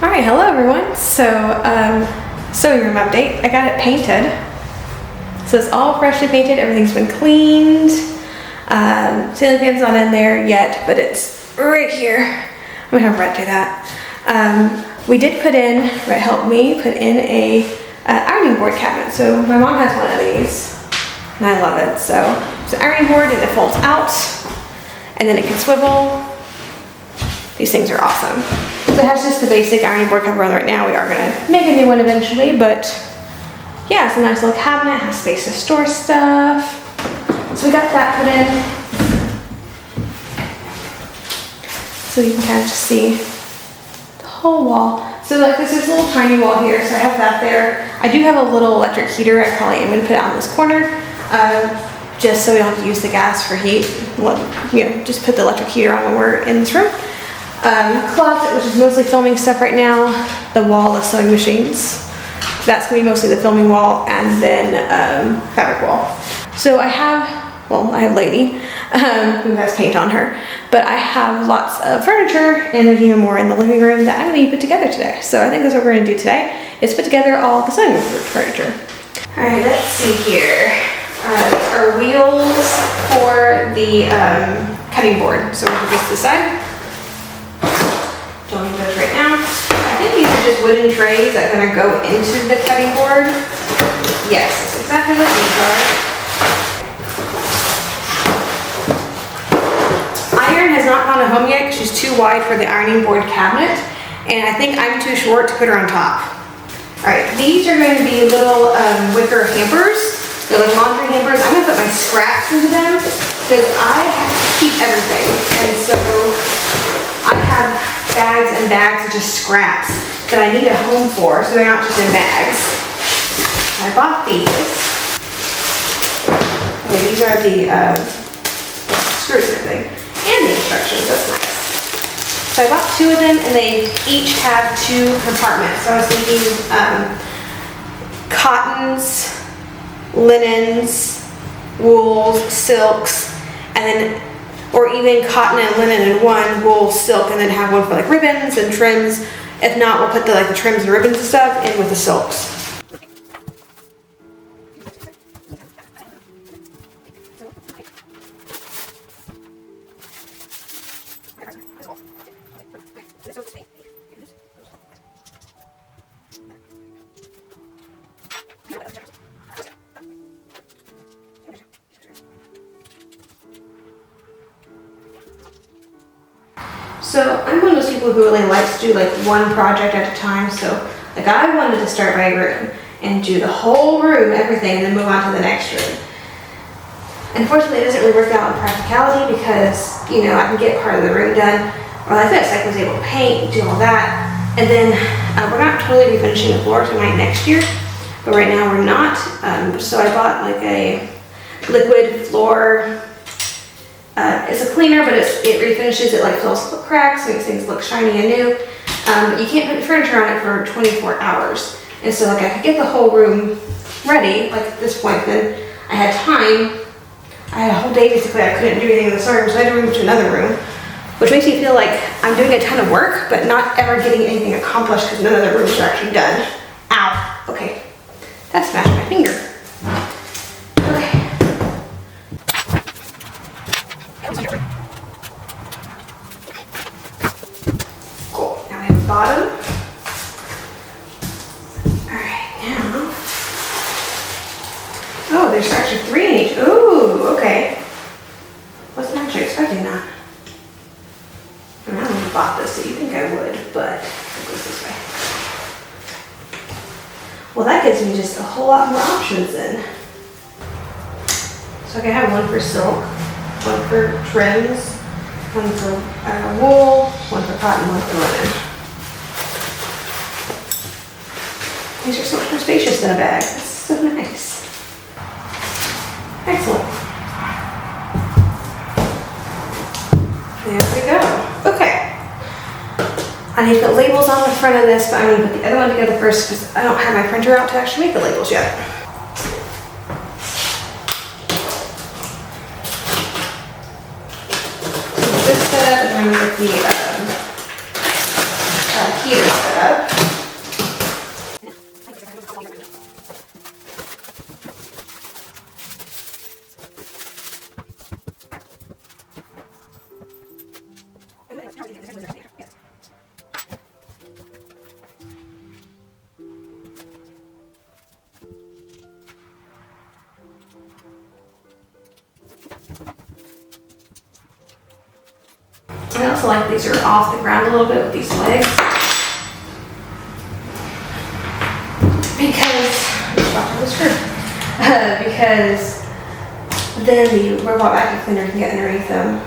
Alright, hello everyone. So, sewing room update. I got it painted. So it's all freshly painted, everything's been cleaned. Ceiling fan's not in there yet, but it's right here. I'm gonna have Rhett do that. We did put in, Rhett helped me put in a ironing board cabinet. So my mom has one of these, and I love it. So it's an ironing board and it folds out, and then it can swivel. These things are awesome. So it has just the basic ironing board cover on right now. We are gonna make a new one eventually, but yeah, it's a nice little cabinet, has space to store stuff. So we got that put in. So you can kind of just see the whole wall. So like this is a little tiny wall here, so I have that there. I do have a little electric heater. I probably am gonna put it on this corner, just so we don't have to use the gas for heat. Just put the electric heater on when we're in this room. Closet, which is mostly filming stuff right now. The wall of sewing machines. That's gonna be mostly the filming wall, and then fabric wall. So I have Lady, who has paint on her, but I have lots of furniture, and there's even more in the living room that I'm gonna put together today. So I think that's what we're gonna do today, is put together all the sewing furniture. All right, let's see here. Our wheels for the cutting board. So we'll put this aside. Don't need those right now. I think these are just wooden trays that are gonna go into the cutting board. Yes, that's exactly what these are. Iron has not gone home yet because she's too wide for the ironing board cabinet, and I think I'm too short to put her on top. All right, these are going to be little wicker hampers. They're like laundry hampers. I'm gonna put my scraps into them because I have to keep everything, and so I have bags and bags of just scraps that I need a home for, so they're not just in bags. I bought these. Okay, these are the screws and everything, and the instructions. That's nice. So I bought two of them, and they each have two compartments. So I was thinking cottons, linens, wools, silks, and then or even cotton and linen in one, wool, silk, and then have one for like ribbons and trims. If not, we'll put the trims and ribbons and stuff in with the silks. So I'm one of those people who really likes to do like one project at a time. So like I wanted to start my room and do the whole room, everything, and then move on to the next room. Unfortunately, it doesn't really work out in practicality because, I can get part of the room done or like this. I was able to paint, do all that. And then we're not totally refinishing the floor tonight next year, but right now we're not. So I bought like a liquid floor. It's a cleaner, but it refinishes it, like fills the cracks, makes things look shiny and new. But you can't put furniture on it for 24 hours. And so like I could get the whole room ready, like at this point then I had time. I had a whole day basically, I couldn't do anything in this room, so I had to move to another room, which makes me feel like I'm doing a ton of work, but not ever getting anything accomplished because none of the rooms are actually done. Ow, okay, that smashed my finger. Okay. Cool, now we have the bottom. Alright, now. Oh, there's actually 3 in each. Ooh, okay. Wasn't actually expecting that. I don't know if I bought this, so you think I would, but it goes this way. Well, that gives me just a whole lot more options then. So I can have one for silk, one for trims, one for wool, one for cotton, one for linen. These are so much more spacious than a bag. That's so nice. Excellent. There we go. Okay. I need to put labels on the front of this, but I'm going to put the other one together first because I don't have my printer out to actually make the labels yet. So this setup, and I'm going to get the heater set setup. I also like these are off the ground a little bit with these legs. Because then the robot vacuum cleaner can get underneath them.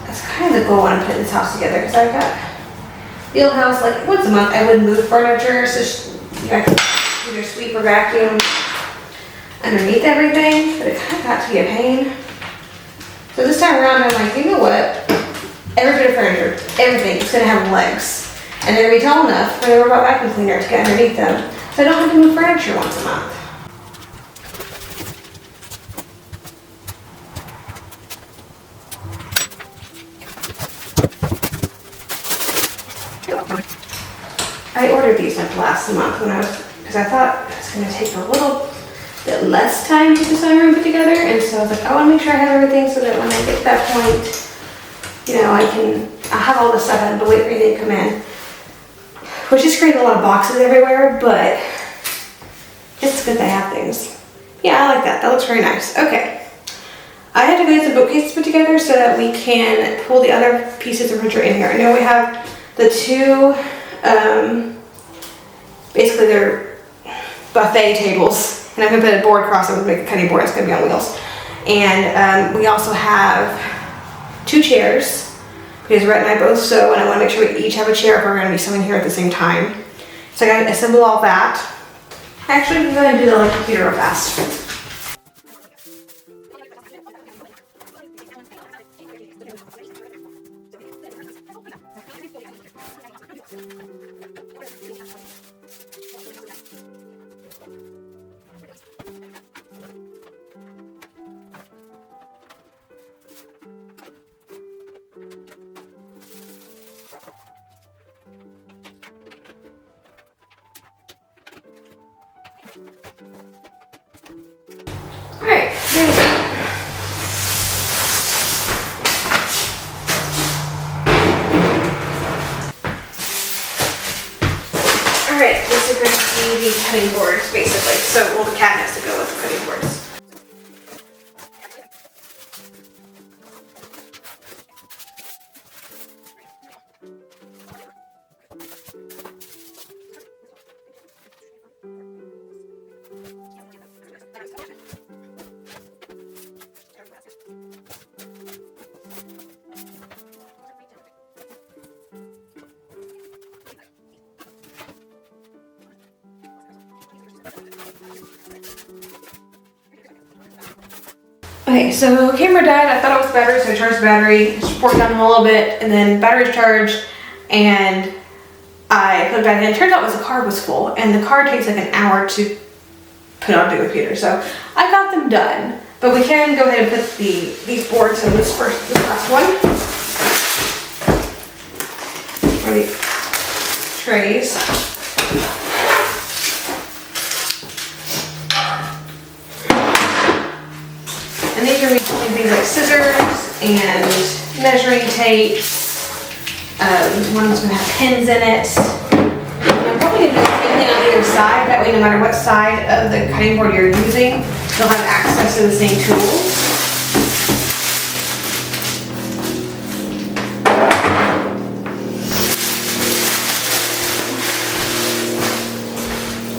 That's kind of the goal when I'm putting this house together, because I've got the old house, like once a month I would move furniture, so I could either sweep or vacuum underneath everything, but it kind of got to be a pain. So this time around I'm like, you know what? Every bit of furniture, everything is going to have legs. And they're going to be tall enough for the robot vacuum cleaner to get underneath them. So I don't have to move furniture once a month. I ordered these like last month because I thought it was going to take a little bit less time to get the sunroom put together. And so I was like, I want to make sure I have everything so that when I get to that point, you know, I'll have all this stuff. I have to wait for anything to come in. Which just created a lot of boxes everywhere, but it's good to have things. Yeah, I like that. That looks very nice. Okay. I had to get some bookcases put together so that we can pull the other pieces of furniture in here. I know we have the two, basically they're buffet tables. And I'm going to put a board across them to make a cutting board. It's going to be on wheels. And we also have 2 chairs. Because Rhett and I both sew, and I want to make sure we each have a chair if we're going to be sewing here at the same time. So I got to assemble all that. Actually, I'm going to do the computer real fast. Alright, there we go. Alright, this is going to be the cutting boards, basically. So, well, the cabinets to go with the cutting boards. Okay, so camera died. I thought it was the battery, so I charged the battery, just poured down a little bit, and then battery's charged, and I put it back in. It turns out the car was full, and the car takes like an hour to put onto the computer, so I got them done. But we can go ahead and put these boards in this last one, or the trays. And these are using things like scissors and measuring tape. One's going to have pins in it. I'm probably going to do the same thing on either side. That way, no matter what side of the cutting board you're using, you'll have access to the same tools.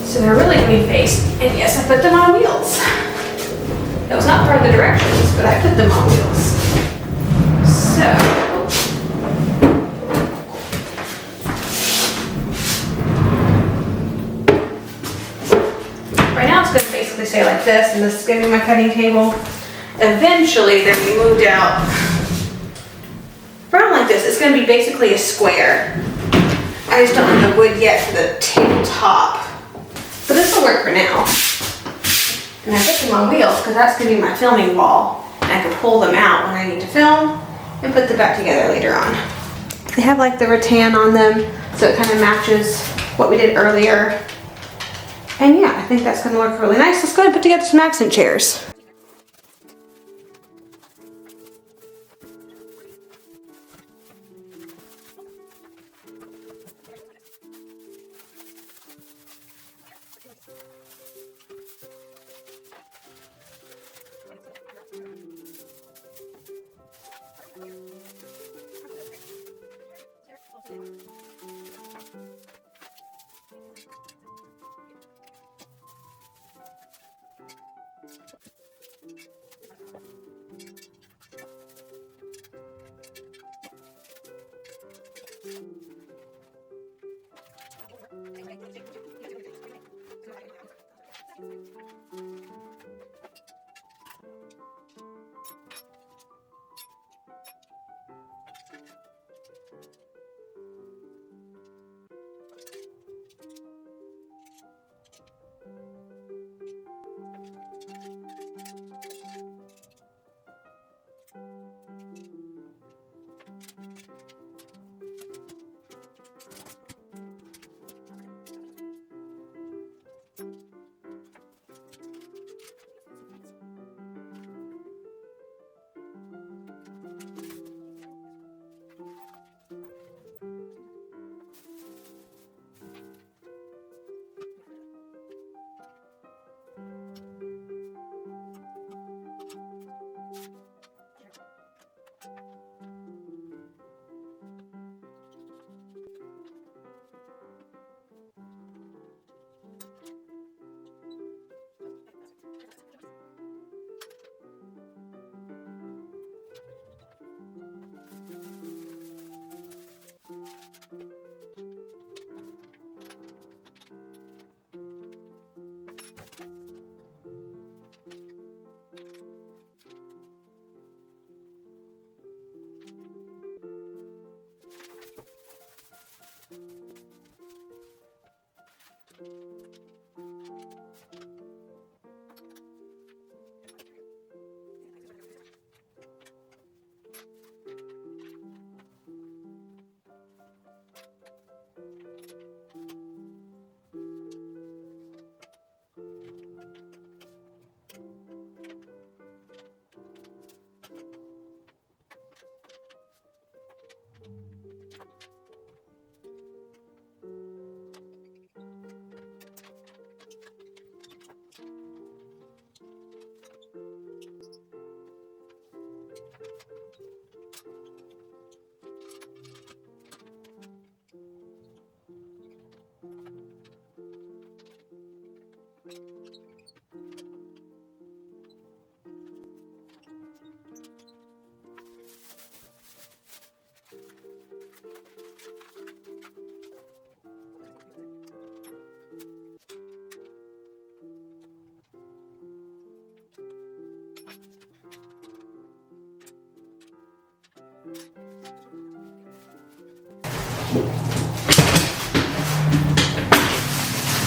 So they're really going to be faced. And yes, I put them on wheels. That was not part of the directions, but I put them on wheels. So, right now it's going to basically stay like this, and this is going to be my cutting table. Eventually, they're going to be moved out around like this. It's going to be basically a square. I just don't have the wood yet for the tabletop, but this will work for now. And I put them on wheels because that's going to be my filming wall. And I can pull them out when I need to film and put them back together later on. They have like the rattan on them, so it kind of matches what we did earlier. And yeah, I think that's gonna look really nice. Let's go ahead and put together some accent chairs.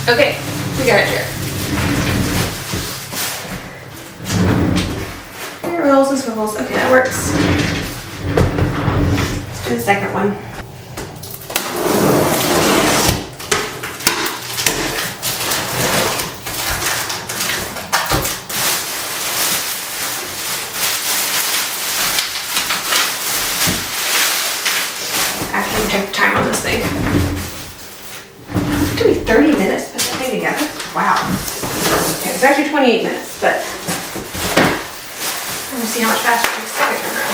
Okay, we got it here. Here, rolls and swivels. Okay, that works. Let's do the second one. Actually, check the time on this thing. It took me 30 minutes to put that thing together. Wow. Okay, it's actually 28 minutes, but I'm gonna see how much faster it takes to get it around.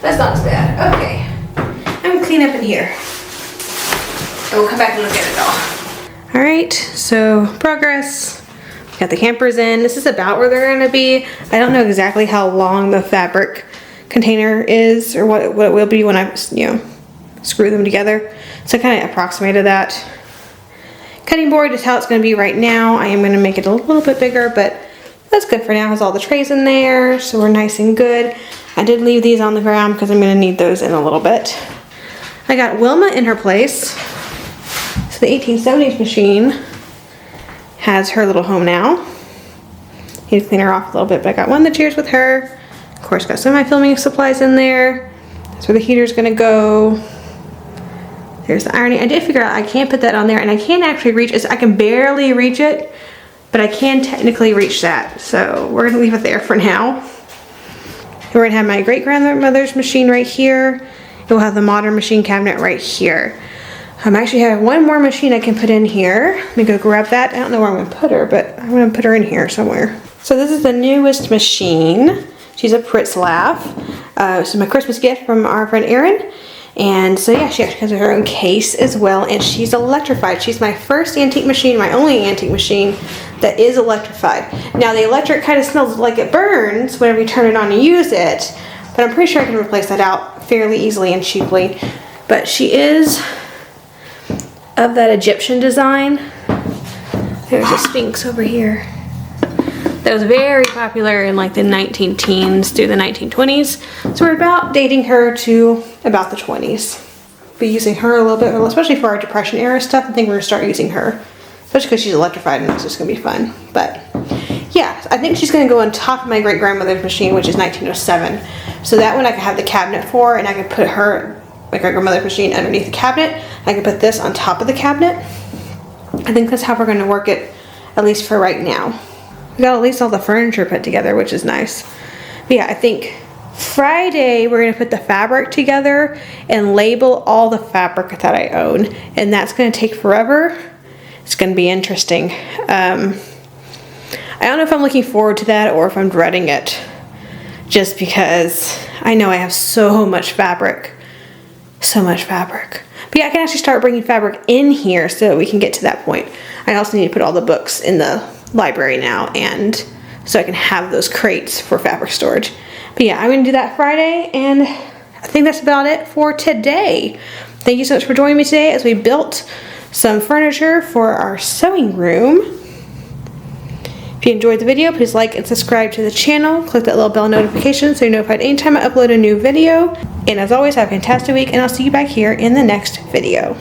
That's not as bad. Okay. I'm gonna clean up in here. And we'll come back and look at it all. All right, so progress. Got the campers in. This is about where they're gonna be. I don't know exactly how long the fabric container is or what it will be when I, you know, screw them together. So I kind of approximated that. Cutting board is how it's gonna be right now. I am gonna make it a little bit bigger, but that's good for now. It has all the trays in there, so we're nice and good. I did leave these on the ground because I'm gonna need those in a little bit. I got Wilma in her place. So the 1870s machine has her little home now. Need to clean her off a little bit, but I got one of the chairs with her. Of course, got some of my filming supplies in there. That's where the heater's gonna go. There's the ironing. I did figure out I can't put that on there, and I can't actually reach it. I can barely reach it, but I can technically reach that. So we're gonna leave it there for now. We're gonna have my great-grandmother's machine right here. And we'll have the modern machine cabinet right here. I actually have one more machine I can put in here. Let me go grab that. I don't know where I'm gonna put her, but I'm gonna put her in here somewhere. So this is the newest machine. She's a Pritzlaff. This is my Christmas gift from our friend Erin. And so yeah, she actually has her own case as well, and she's electrified. She's my first antique machine, my only antique machine that is electrified. Now the electric kind of smells like it burns whenever you turn it on and use it, but I'm pretty sure I can replace that out fairly easily and cheaply. But she is of that Egyptian design. There's a Sphinx over here. That was very popular in like the 19-teens through the 1920s. So we're about dating her to about the 20s. Be using her a little bit, especially for our Depression era stuff. I think we're gonna start using her, especially because she's electrified and it's just gonna be fun. But yeah, I think she's gonna go on top of my great-grandmother's machine, which is 1907. So that one I can have the cabinet for, and I can put her, my great-grandmother's machine, underneath the cabinet. I can put this on top of the cabinet. I think that's how we're gonna work it, at least for right now. We got at least all the furniture put together, which is nice. But yeah, I think Friday we're gonna put the fabric together and label all the fabric that I own, and that's gonna take forever. It's gonna be interesting. I don't know if I'm looking forward to that or if I'm dreading it, just because I know I have so much fabric. So much fabric. But yeah, I can actually start bringing fabric in here so that we can get to that point. I also need to put all the books in the library now, and so I can have those crates for fabric storage. But yeah, I'm gonna do that Friday, and I think that's about it for today. Thank you so much for joining me today as we built some furniture for our sewing room. If you enjoyed the video, please like and subscribe to the channel. Click that little bell notification so you're notified anytime I upload a new video. And as always, have a fantastic week, and I'll see you back here in the next video.